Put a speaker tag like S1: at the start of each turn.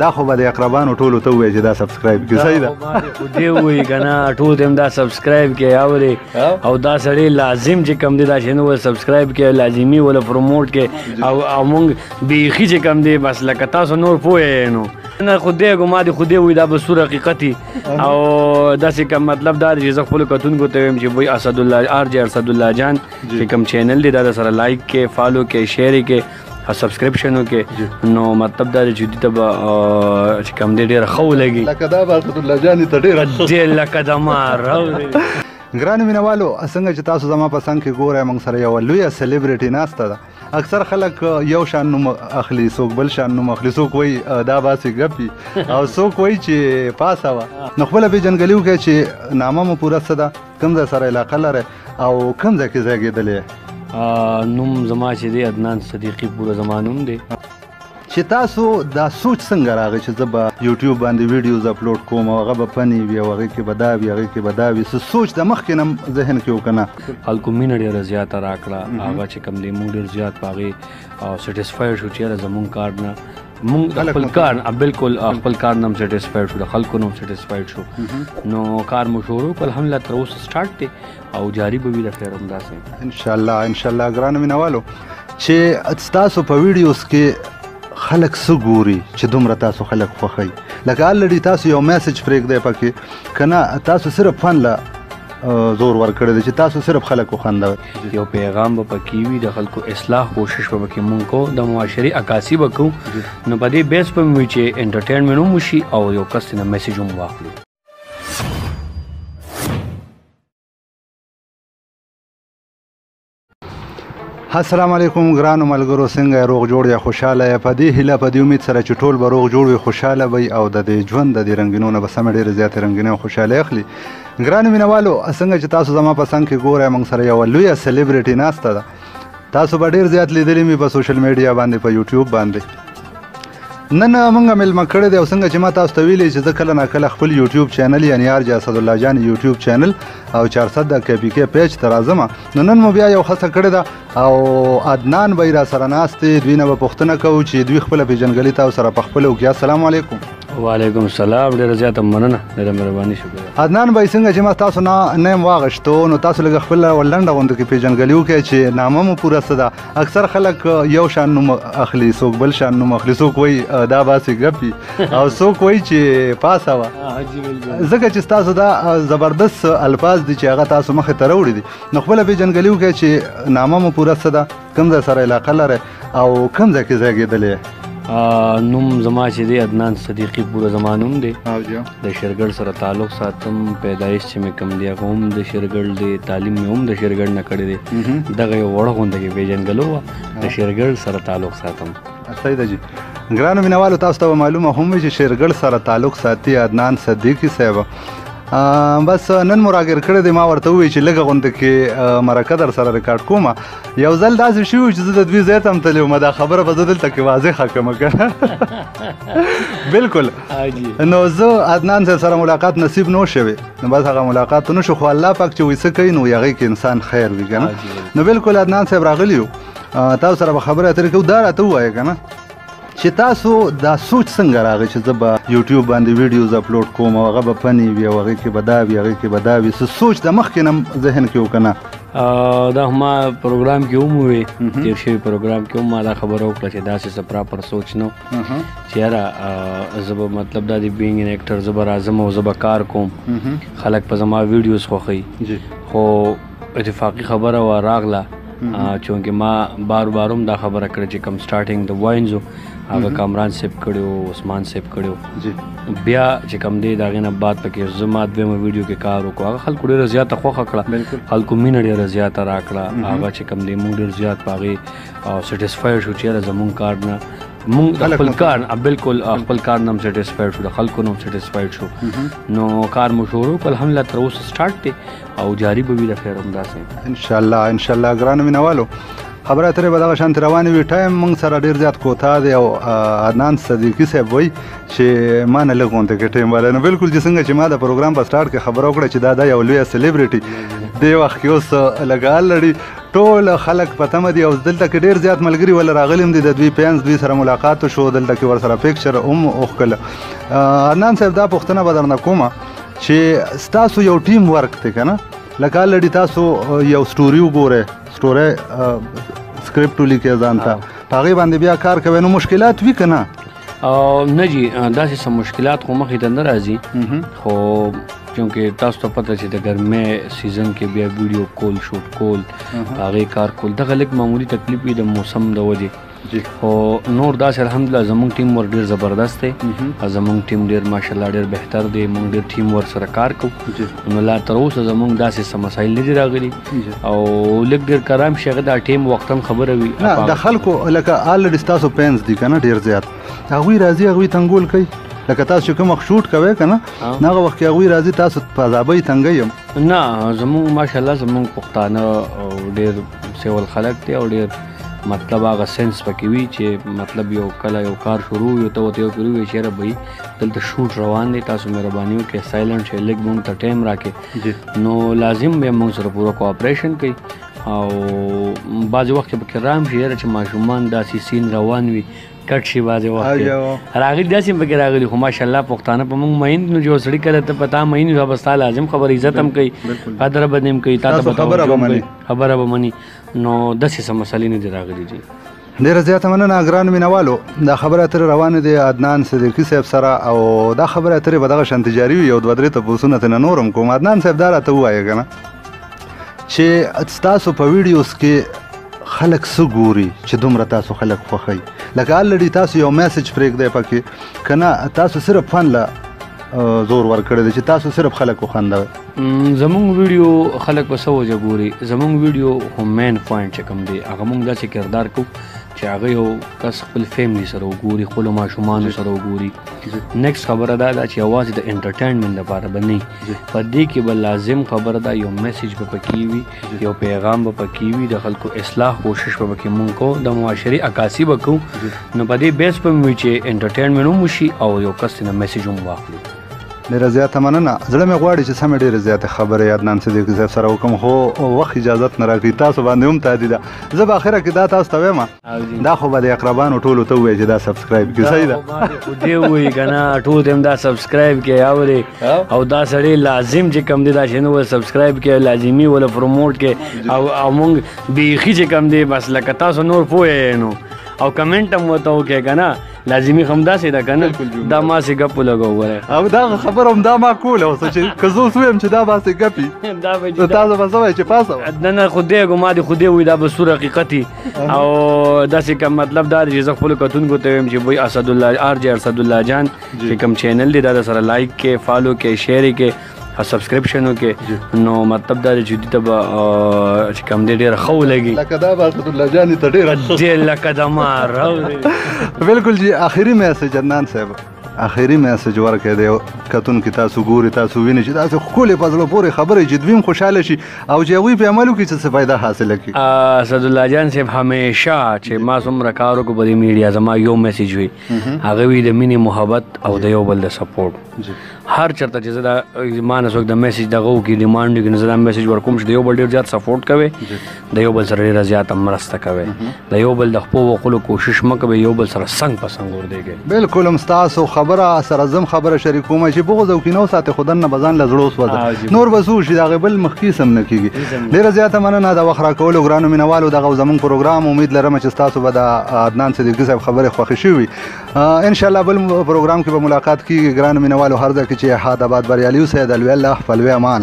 S1: دا خو به د اقربانو ټولو ته ووایي چې دا سبسکرایب کړي. صحیح ده؟
S2: خو دې ووایي که نه ټول ته هم دا سبسکرایب کړي اورې او دا سړی لازم چې کوم دی دا شی نه ول سبسکرایب کړي لازمي وله پروموټ کړي او موږ بیخي چې کوم دی بس لکه تاسو نور پوه نو نه خو دې ګما دي خو دې وایي دا به سور حقیقتي او داسې کوم مطلب دا دی چې زه خپلو کتونکو ته وایم چې وایي اسدالله آر جې اسدالله جان چې کوم چینل دی دا د سره لایک کړي فالو کړي شیر کړي سبسکرپشن وکړي نو مطلب دا چې دوی ته به چې کوم دی ډېره ښه ولګي
S1: لکه دا به اسدالله جانې ته ډېره
S2: ډېر لکه د مار
S1: ګرانو مینوالو څنګه چې تاسو زما په څنګ کې ګورئ موږ سره یوه لویه سلیبریټي ناسته ده. اکثر خلک یو شان نوم اخلي څوک بل شان نوم اخلي څوک وایي دا باسې ګپي او څوک وایي چې پاسه وه نو خپله پېژندګلي وکړئ چې نامه مو پوره څه ده کوم ځای سره علاقه لرئ او کوم ځای کې زیږېدلی
S2: نوم زما چې دی عدنان صدیقي پوره زما نوم دی.
S1: چې تاسو دا سوچ څنګه راغی چې زه به یوټیوب باندې ویډیوز اپلوډ کوم او هغه به فني وي او هغې کې به دا وي هغې کې به دا وي څه سوچ د مخکې نه ذهن کې و که نه
S2: خلکو مینه ډېره زیاته راکړه هغه چې کوم دی موږ ډېر زیات په هغې سیټسفاید شو چې یاره زمونږ کار نه مونږ خپل کار بالکل خپل کار نه هم سیټسفاید شو د خلکو نه هم سیټسفاید شو نو کار مو شروع کړ الحمدلله تر اوسه سټارټ دی او جاري به وي د خیر همداسې
S1: انشاءالله انشاءالله. ګرانو مینوالو چې ستاسو په ویډیوز کې خلک څه ګوري چې دومره تاسو خلک خوښوي لکه الریډي تاسو یو میسج پرېږدئ پکې که نه تاسو صرف فن له زور ورکړی دی چې تاسو صرف خلک وخندوئ
S2: یو پیغام به پکې وي د خلکو اصلاح کوشش به پکې مونږ کوو د معاشري عکاسي به کوو نو په دې بیس به مې وي چې انټرټینمنټ هم وشي او یو کس نه میسج هم واخلو.
S1: السلام علیکم ګرانو ملګرو څنګه روغ جوړ یا خوشحاله یا په دې هیله په دې امید سره چې ټول به روغ جوړ وي خوشحاله وي او د دې ژوند د دې رنګینو نه به سمه ډېرې زیاتې رنګینۍ او خوشحالۍ اخلي. ګرانو مینوالو څنګه چې تاسو زما په څنګ کې ګورئ موږ سره یوه لویه سلیبریټي ناسته ده. تاسو به ډېر زیات لیدلي مې په سوشل میډیا باندې په یوټیوب باندې. نن موږ میلمه کړی دی او څنګه چې ما تاسو ته ویلي چې زه کله ناکله خپل یوټیوب چینل یعنې آر جې اسدالله جان یوټیوب چینل او 400 کې پي کې پیج ته راځم نو نن مو بیا یو هڅه کړې ده او عدنان به یې را سره ناست دی دوی نه به پوښتنه کوو چې دوی خپله پېژندګلي تاسو سره په خپله وکړي. السلام علیکم.
S2: وعلیکم السلام ډېره زیاته مننه ډېره مهرباني شکر.
S1: عدنان بھائی څنګه چې ما تاسو نیم واغشتو نو تاسو لږ خپله لنډه غونډه کې پېژندګلي وکړئ چې نامه مو پوره څه ده. اکثر خلک یو شان نوم اخلي څوک بل شان نوم اخلي څوک وایي دا باسې ګپي او څوک وایي چې پاسه وه ځکه چې ستاسو دا زبردست الفاظ دي چې هغه تاسو مخې ته راوړي دي نو خپله پېژندګلي وکړئ چې نامه مو پوره څه ده کوم ځای سره علاقه لرئ او کوم ځای کې زیږېدلی
S2: نوم زما چې دی عدنان صدیقي پوره زما نوم دی د شیرګل سره تعلق ساتم پیدایش چې مې کوم دی هغه هم د شیرګل دی تعلیم مې هم د شیرګل نه کړی دی دغه یو وړه غونډه کې پېژندګلو وه د شیرګل سره تعلق ساتم.
S1: صحیح ده جي. ګرانو مینوالو تاسو ته به معلومه هم وي چې شیرګل سره تعلق ساتي عدنان صدیقي صاحب بس نن مو راګر کړی دی ما ورته ووایي چې لږه غونډه کې مرکه در سره ریکارډ کومه یو ځل داسې شوي وي چې زه د دوی ځای ته هم تللی وم دا خبره به زه دلته کې واضحه کړمه که بالکل نو زه عدنان صاحب سره ملاقات نصیب نه شوی نو بس هغه ملاقات نه شو خو الله پاک چې وایي څه کوي نو هغې کې انسان خیر وي که نه نو بالکل عدنان صاحب راغلي یو تاسو سره به خبرې اترې کوو دا راته ووایه که نه چې تاسو دا سوچ څنګه راغی چې زه به یوټیوب باندې ویډیوز اپلوډ کوم او هغه به فني وي او هغې کې به دا وي هغې کې به دا وي څه سوچ د مخکې نه ذهن کې و که نه
S2: دا ما پروګرام کې هم ووې تېر شوي پروګرام کې هم ما دا خبره وکړه چې داسې څه پراپر سوچ نه چې یاره زه به مطلب دا دی بینګ ان ایکټر زه به راځم او زه به کار کوم خلک په زما ویډیوز خوښوي خو اتفاقي خبره وه راغله چونکې ما بار بار هم دا خبره کړې چې کوم سټارټینګ د واینز هغه کامران سیب کړی عثمان سیب کړی بیا چې کوم دی د هغې نه بعد پکې زما دویمه ویډیو کې کار وکړو هغه خلکو ډېره زیاته خوښه کړه خلکو مینه ډېره زیاته راکړه هغه چې کوم دی موږ ډېر زیات په هغې سیټسفاید شو چې یاره زمونږ کار نه مونږ خپل کار بالکل خپل کار نه هم سیټسفاید شو د خلکو نه هم سیټسفاید شو نو کار مو شروع کړ الحمدلله تر اوسه سټارټ دی او جاري به وي د خیر همداسې
S1: انشاءالله انشاءالله. ګرانو مینوالو خبره اترې به دغه شانتې روانې وي ټایم موږ سره ډېر زیات کوتاه دی او عدنان صدیقي صاحب وایي چې ما نه لږ غونډه کې ټایم والی نو بالکل چې څنګه چې ما د پروګرام په سټارټ کې خبره وکړه چې دا یو لویه سلیبریټي دې وخت کې اوس لږ الریډي ټول خلک په تمه دي او دلته کې ډېر زیات ملګري ول راغلي هم دي د دوی فینس دوی سره ملاقات وشو دلته کې ورسره پکچر هم وښکله عدنان صاحب دا پوښتنه به درنه کومه چې ستاسو یو ټیم ورک دی که نه لکه الرډي تاسو یو سټوري وګورئ سټوري سکرپټ ولیکئ ځان ته په هغې باندې بیا کار کوئ نو مشکلات وي که نه
S2: نه جی داسې څه مشکلات خو مخې ته نه راځي خو چونکې تاسو ته پته چې د ګرمۍ سیزن کې بیا ویډیو کول شوټ کول هغې کار کول دغه لږ معمولي تکلیف وي د موسم د وجې خو نور داسې الحمدلله زموږ ټیم ور ډېر زبردست دی زموږ ټیم ډېر ماشاءالله ډېر بهتر دی موږ ډېر ټیم ور سره کار کوو نو لا تر اوسه زموږ داسې څه مسایل نه دي راغلي او لږ ډېر کرام شي هغه دا ټیم وختاً خبره وي
S1: نه د خلکو لکه الرډي ستاسو فینس دي که نه ډېر زیات هغوی راځي هغوی تنګول کوي لکه تاسو چې کوم وخت شوټ کوئ که نه هغه وخت کې هغوی راځي تاسو په عذابۍ تنګئ یم
S2: نه زموږ ماشاءالله زموږ پښتانه ډېر سیول خلک دی او ډېر مطلب هغه سنس پکې وي چې مطلب یو کله یو کار شروع وي ته ورته یو کړي وي چې یاره بھائی دلته شوټ روان دی تاسو مهرباني وکړئ سایلنټ شئ لږ موږ ته ټایم راکړئ نو لازم به موږ سره پوره کوآپریشن کوي او بعضې وخت کې پکې رام شي یاره چې ماشومان داسې سین روان وي کټ شي بعضې وخت کې راغلي داسې هم پکې راغلي خو ماشاءالله پښتانه په موږ مین نو جو سړي کله ته په تا مین وي بس تا لازم خبر عزت هم کوي قدر به هم کوي تا ته خبره به مني نو داسې څه مسلې نه دي راغلي دي
S1: ډېره زیاته مننه ګرانو مینوالو دا خبرې اترې روانې دي عدنان صدیقي صاحب سره او دا خبرې اترې به دغه شانتې جاري وي یو دوه درې تپوسونه ترېنه نور هم کوم عدنان صاحب دا راته ووایه که نه چې ستاسو په ویډیوز کې خلک څه ګوري چې دومره تاسو خلک خوښوي لکه الرډي تاسو یو میسج پرېږدئ پکې که نه تاسو صرف فن له زور ورکړی دی چې تاسو صرف خلک وخندوئ
S2: زموږ ویډیو خلک په څه وجه ګوري زموږ ویډیو خو مین پوینټ چې کوم دی هغه موږ داسې کردار کوو چې هغه یو کس خپل فیملی سره وګوري خپلو ماشومانو سره وګوري نیکسټ خبره دا ده چې یوازې د انټرټینمنټ لپاره به نه په دې کې به لازم خبره ده یو میسج به پکې وي یو پیغام به پکې وي د خلکو اصلاح کوشش به پکې مونږ کوو د معاشري عکاسي به کوو نو په دې بیس به مې وي چې انټرټینمنټ هم وشي او یو کس نه میسج هم واخلو
S1: ډېره زیاته مننه زړه مې غواړي چې سمې ډېرې زیاتې خبرې عدنان صدیقي صاحب سره وکړم خو وخت اجازت نه راکوي تاسو باندې هم تعدي ده زه به اخره کې دا تاسو ته وایم دا خو به د اقربانو ټولو ته ووایي چې دا سبسکرایب کړي صحیح ده
S2: خو دې ووایي که نه ټول ته هم دا سبسکرایب کړي اورې او دا سړی لازم چې کوم دی دا شی نه سبسکرایب کړي لازمي ولا پروموټ کړي او موږ بیخي چې کوم دی بس لکه تاسو نور پوه نو او کمنټ هم ورته وکړئ که نه لازمي خو همداسې ده که نه دا ما سې ګپ ولګو وګورئ
S1: او دا خبره هم دا ما کوله اوس چې که زه اوس ویم چې دا باسې ګپي تاسو به څه وایئ چې پاسه
S2: نه نه خو دی ګما دې خو دی وایي دا به سور حقیقت او داسې کوم مطلب دا دی چې زه خپلو کتونکو ته وایم چې بوی اسدالله آر جی اسدالله جان چې کوم چینل دی دا د سره لایک کې فالو کې شیر کې سبسکرپشن وکړي نو مطلب دا دی چې دوی ته به چې کوم دی ډېره ښه ولګي
S1: لکه دا به اسدالله جانې ته ډېره
S2: ډېر لکه د مار
S1: بالکل جی آخري میسج عدنان صاحب آخري میسج ورکړی دی کتونکي تاسو ګوري تاسو وینئ چې داسې ښکلې په زړه پورې خبرې چې دوی هم خوشحاله شي او چې هغوی پې عمل وکړي څه فایده حاصله کړي
S2: اسدالله جان صاحب همیشه چې ما څومره کار وکړو په دې میډیا زما یو میسج وي هغه وي د مینې محبت او د یو بل د سپورټ هر چرته چې زه دا ما نه څوک د میسج دغه وکړي ډیمانډ وکړي نو زه دا میسج ورکوم چې د یو بل ډېر زیات سپورټ کوئ د یو بل سره ډېره زیاته مرسته کوئ د یو بل د خپلو وقلو کوشش مه کوئ یو بل سره څنګ په څنګ ورودېږئ
S1: بالکل هم ستاسو خبره سره زم خبره شریکوم چې بغض او کینه وساتئ خو دننه به ځان له زړه وسوځه نور به څه وشي د هغې بل مخکې هم نه کېږي ډېره زیاته مننه د وخت راکولو ګرانو مینوالو دغه زموږ پروګرام امید لرم چې ستاسو به د عدنان صدیقي صاحب خبرې خوښې شوي انشاءالله بل پروګرام کې به ملاقات کېږي ګرانو مینوالو هر ځای کې چې احاد آباد بریالي اوسئ د لوی الله په لوی امان